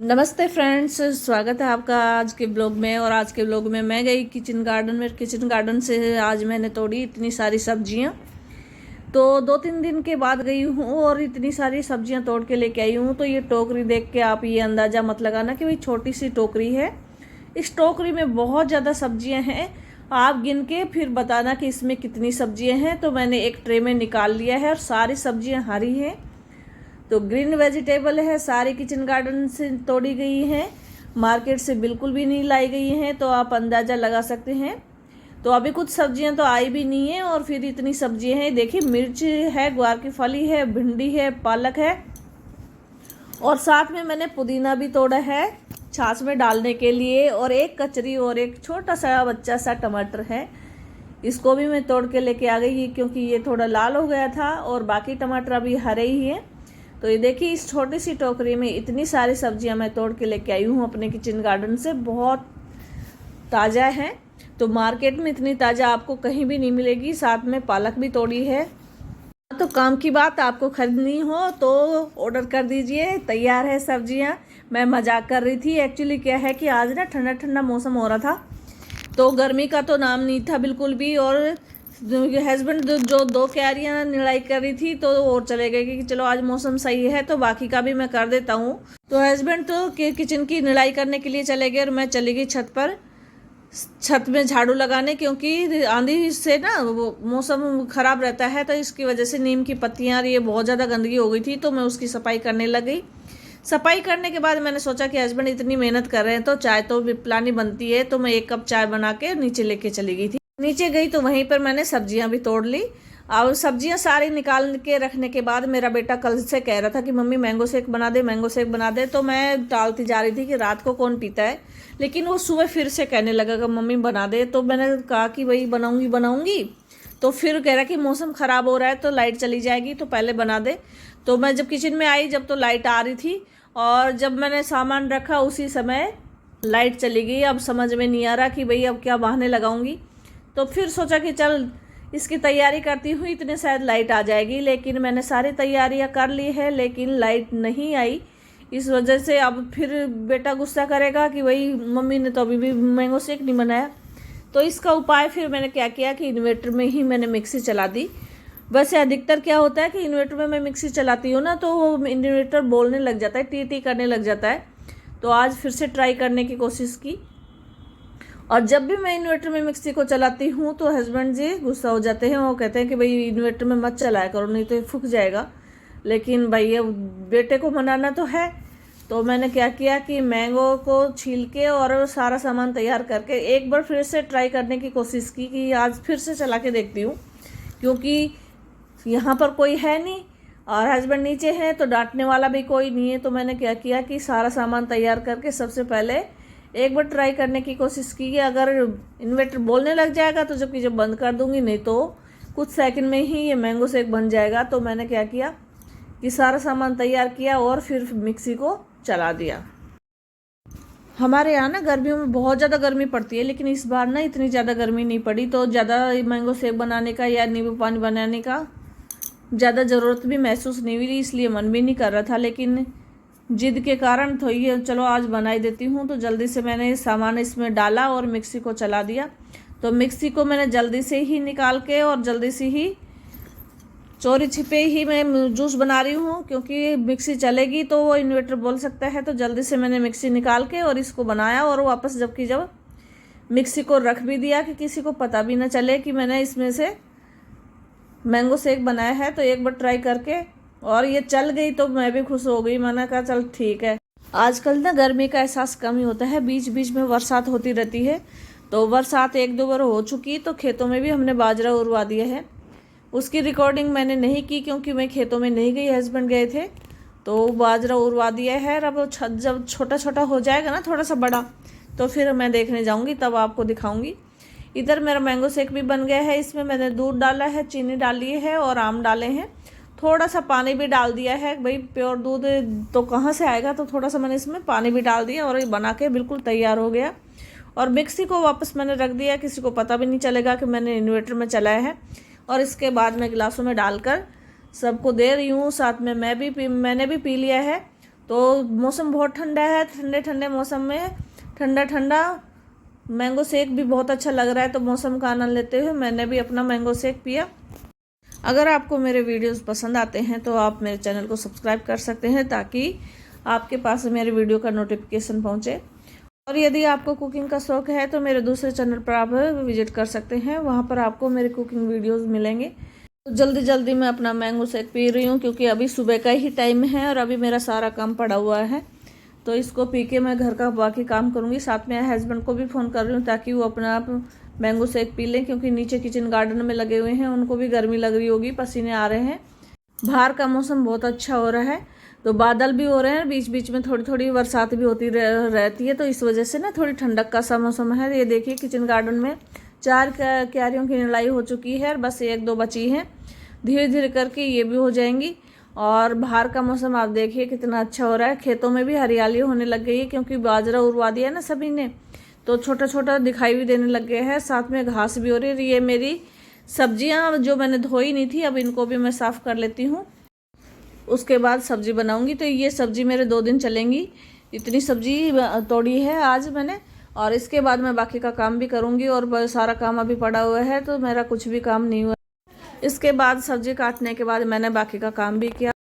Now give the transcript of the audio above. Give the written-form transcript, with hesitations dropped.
नमस्ते फ्रेंड्स, स्वागत है आपका आज के ब्लॉग में। और आज के ब्लॉग में मैं गई किचन गार्डन में। किचन गार्डन से आज मैंने तोड़ी इतनी सारी सब्जियां। तो 2-3 दिन के बाद गई हूँ और इतनी सारी सब्जियां तोड़ के लेके आई हूँ। तो ये टोकरी देख के आप ये अंदाज़ा मत लगाना कि भाई छोटी सी टोकरी है। इस टोकरी में बहुत ज़्यादा सब्जियाँ हैं। आप गिन के फिर बताना कि इसमें कितनी सब्जियाँ हैं। तो मैंने एक ट्रे में निकाल लिया है और सारी सब्जियाँ हरी हैं। तो ग्रीन वेजिटेबल है, सारी किचन गार्डन से तोड़ी गई हैं, मार्केट से बिल्कुल भी नहीं लाई गई हैं। तो आप अंदाज़ा लगा सकते हैं। तो अभी कुछ सब्जियां तो आई भी नहीं है और फिर इतनी सब्जियां हैं। देखिए, मिर्च है, ग्वार की फली है, भिंडी है, पालक है और साथ में मैंने पुदीना भी तोड़ा है छाछ में डालने के लिए। और एक कचरी और एक छोटा सा बच्चा सा टमाटर है, इसको भी मैं तोड़ के लेके आ गई क्योंकि ये थोड़ा लाल हो गया था और बाकी टमाटर अभी हरे ही हैं। तो ये देखिए, इस छोटी सी टोकरी में इतनी सारी सब्जियां मैं तोड़ के लेके आई हूँ अपने किचन गार्डन से। बहुत ताज़ा है। तो मार्केट में इतनी ताज़ा आपको कहीं भी नहीं मिलेगी। साथ में पालक भी तोड़ी है। तो काम की बात, आपको खरीदनी हो तो ऑर्डर कर दीजिए, तैयार है सब्जियां। मैं मजाक कर रही थी। एक्चुअली क्या है कि आज ना ठंडा ठंडा मौसम हो रहा था, तो गर्मी का तो नाम नहीं था बिल्कुल भी। और हस्बैंड जो 2 क्यारियाँ निराई कर रही थी तो और चले गए कि चलो आज मौसम सही है तो बाकी का भी मैं कर देता हूँ। तो हस्बैंड तो किचन की निराई करने के लिए चले गए और मैं चली गई छत पर, छत में झाड़ू लगाने। क्योंकि आंधी से ना वो मौसम ख़राब रहता है, तो इसकी वजह से नीम की पत्तियाँ ये बहुत ज़्यादा गंदगी हो गई थी। तो मैं उसकी सफाई करने लग गई। सफाई करने के बाद मैंने सोचा कि हस्बैंड इतनी मेहनत कर रहे हैं तो चाय तो पिलानी बनती है। तो मैं 1 कप चाय बना के नीचे लेके चली गई थी। नीचे गई तो वहीं पर मैंने सब्जियां भी तोड़ ली। और सब्जियां सारी निकाल के रखने के बाद मेरा बेटा कल से कह रहा था कि मम्मी मैंगो शेक बना दे, मैंगो शेक बना दे। तो मैं टालती जा रही थी कि रात को कौन पीता है, लेकिन वो सुबह फिर से कहने लगा कि मम्मी बना दे। तो मैंने कहा कि वही बनाऊंगी। तो फिर कह रहा कि मौसम ख़राब हो रहा है तो लाइट चली जाएगी, तो पहले बना दे। तो मैं जब किचन में आई, जब तो लाइट आ रही थी और जब मैंने सामान रखा उसी समय लाइट चली गई। अब समझ में नहीं आ रहा कि भाई अब क्या बहाने लगाऊंगी। तो फिर सोचा कि चल इसकी तैयारी करती हूँ, इतने शायद लाइट आ जाएगी। लेकिन मैंने सारी तैयारियाँ कर ली है, लेकिन लाइट नहीं आई। इस वजह से अब फिर बेटा गुस्सा करेगा कि भाई मम्मी ने तो अभी भी मैंगो शेक नहीं बनाया। तो इसका उपाय फिर मैंने क्या किया कि इन्वर्टर में ही मैंने मिक्सी चला दी। वैसे अधिकतर क्या होता है कि इन्वर्टर में मैं मिक्सी चलाती हूँ ना, तो वो इन्वर्टर बोलने लग जाता है, टी टी करने लग जाता है। तो आज फिर से ट्राई करने की कोशिश की। और जब भी मैं इन्वर्टर में मिक्सी को चलाती हूँ तो हस्बैंड जी गुस्सा हो जाते हैं। वो कहते हैं कि भाई इन्वर्टर में मत चलाया करो, नहीं तो ये फूक जाएगा। लेकिन भाई ये बेटे को मनाना तो है। तो मैंने क्या किया कि मैंगो को छील के और सारा सामान तैयार करके एक बार फिर से ट्राई करने की कोशिश की कि आज फिर से चला के देखती हूँ। क्योंकि यहाँ पर कोई है नहीं और हस्बैंड नीचे हैं तो डांटने वाला भी कोई नहीं है। तो मैंने क्या किया कि सारा सामान तैयार करके सबसे पहले एक बार ट्राई करने की कोशिश की कि अगर इन्वर्टर बोलने लग जाएगा तो जब बंद कर दूंगी, नहीं तो कुछ सेकंड में ही ये मैंगो शेक बन जाएगा। तो मैंने क्या किया कि सारा सामान तैयार किया और फिर मिक्सी को चला दिया। हमारे यहाँ ना गर्मियों में बहुत ज़्यादा गर्मी पड़ती है, लेकिन इस बार ना इतनी ज़्यादा गर्मी नहीं पड़ी। तो ज़्यादा मैंगो शेक बनाने का या नींबू पानी बनाने का ज़्यादा ज़रूरत भी महसूस नहीं हुई, इसलिए मन भी नहीं कर रहा था। लेकिन जिद के कारण तो ये चलो आज बना ही देती हूँ। तो जल्दी से मैंने सामान इसमें डाला और मिक्सी को चला दिया। तो मिक्सी को मैंने जल्दी से ही निकाल के और जल्दी से ही चोरी छिपे ही मैं जूस बना रही हूँ, क्योंकि मिक्सी चलेगी तो वो इन्वर्टर बोल सकता है। तो जल्दी से मैंने मिक्सी निकाल के और इसको बनाया और वापस जब मिक्सी को रख भी दिया कि किसी को पता भी ना चले कि मैंने इसमें से मैंगो शेक बनाया है। तो एक बार ट्राई करके और ये चल गई तो मैं भी खुश हो गई। मैंने कहा चल ठीक है। आजकल ना गर्मी का एहसास कम ही होता है, बीच बीच में बरसात होती रहती है। तो बरसात 1-2 बार हो चुकी, तो खेतों में भी हमने बाजरा उड़वा दिया है। उसकी रिकॉर्डिंग मैंने नहीं की क्योंकि मैं खेतों में नहीं गई, हस्बैंड गए थे। तो बाजरा उड़वा दिया है। अब छत जब छोटा छोटा हो जाएगा ना, थोड़ा सा बड़ा, तो फिर मैं देखने जाऊँगी, तब आपको दिखाऊँगी। इधर मेरा मैंगो शेक भी बन गया है। इसमें मैंने दूध डाला है, चीनी डाली है और आम डाले हैं। थोड़ा सा पानी भी डाल दिया है, भाई प्योर दूध तो कहाँ से आएगा, तो थोड़ा सा मैंने इसमें पानी भी डाल दिया और ये बना के बिल्कुल तैयार हो गया। और मिक्सी को वापस मैंने रख दिया, किसी को पता भी नहीं चलेगा कि मैंने इन्वर्टर में चलाया है। और इसके बाद मैं गिलासों में डालकर सबको दे रही हूँ। साथ में मैंने भी पी लिया है। तो मौसम बहुत ठंडा है, ठंडे ठंडे मौसम में ठंडा ठंडा मैंगो शेक भी बहुत अच्छा लग रहा है। तो मौसम का आनंद लेते हुए मैंने भी अपना मैंगो शेक पिया। अगर आपको मेरे वीडियोस पसंद आते हैं तो आप मेरे चैनल को सब्सक्राइब कर सकते हैं ताकि आपके पास मेरे वीडियो का नोटिफिकेशन पहुंचे। और यदि आपको कुकिंग का शौक़ है तो मेरे दूसरे चैनल पर आप विजिट कर सकते हैं, वहां पर आपको मेरे कुकिंग वीडियोस मिलेंगे। तो जल्दी जल्दी मैं अपना मैंगो शेक पी रही हूँ क्योंकि अभी सुबह का ही टाइम है और अभी मेरा सारा काम पड़ा हुआ है। तो इसको पी के मैं घर का बाकी काम करूँगी। साथ में हस्बैंड को भी फ़ोन कर रही हूँ ताकि वो अपना आप मैंगो शेक पी लें, क्योंकि नीचे किचन गार्डन में लगे हुए हैं, उनको भी गर्मी लग रही होगी, पसीने आ रहे हैं। बाहर का मौसम बहुत अच्छा हो रहा है, तो बादल भी हो रहे हैं, बीच बीच में थोड़ी थोड़ी बरसात भी होती रहती है। तो इस वजह से ना थोड़ी ठंडक का सा मौसम है। ये देखिए किचन गार्डन में 4 क्यारियों की निराई हो चुकी है, बस 1-2 बची हैं। धीरे धीरे करके ये भी हो जाएंगी। और बाहर का मौसम आप देखिए कितना अच्छा हो रहा है। खेतों में भी हरियाली होने लग गई है क्योंकि बाजरा उड़वा दिया ना सभी ने, तो छोटा छोटा दिखाई भी देने लग गया है। साथ में घास भी हो रही है। ये मेरी सब्जियां जो मैंने धोई नहीं थी, अब इनको भी मैं साफ़ कर लेती हूँ, उसके बाद सब्जी बनाऊंगी। तो ये सब्जी मेरे 2 दिन चलेंगी, इतनी सब्जी तोड़ी है आज मैंने। और इसके बाद मैं बाकी का काम भी करूंगी और सारा काम अभी पड़ा हुआ है, तो मेरा कुछ भी काम नहीं हुआ। इसके बाद सब्जी काटने के बाद मैंने बाकी का काम भी किया।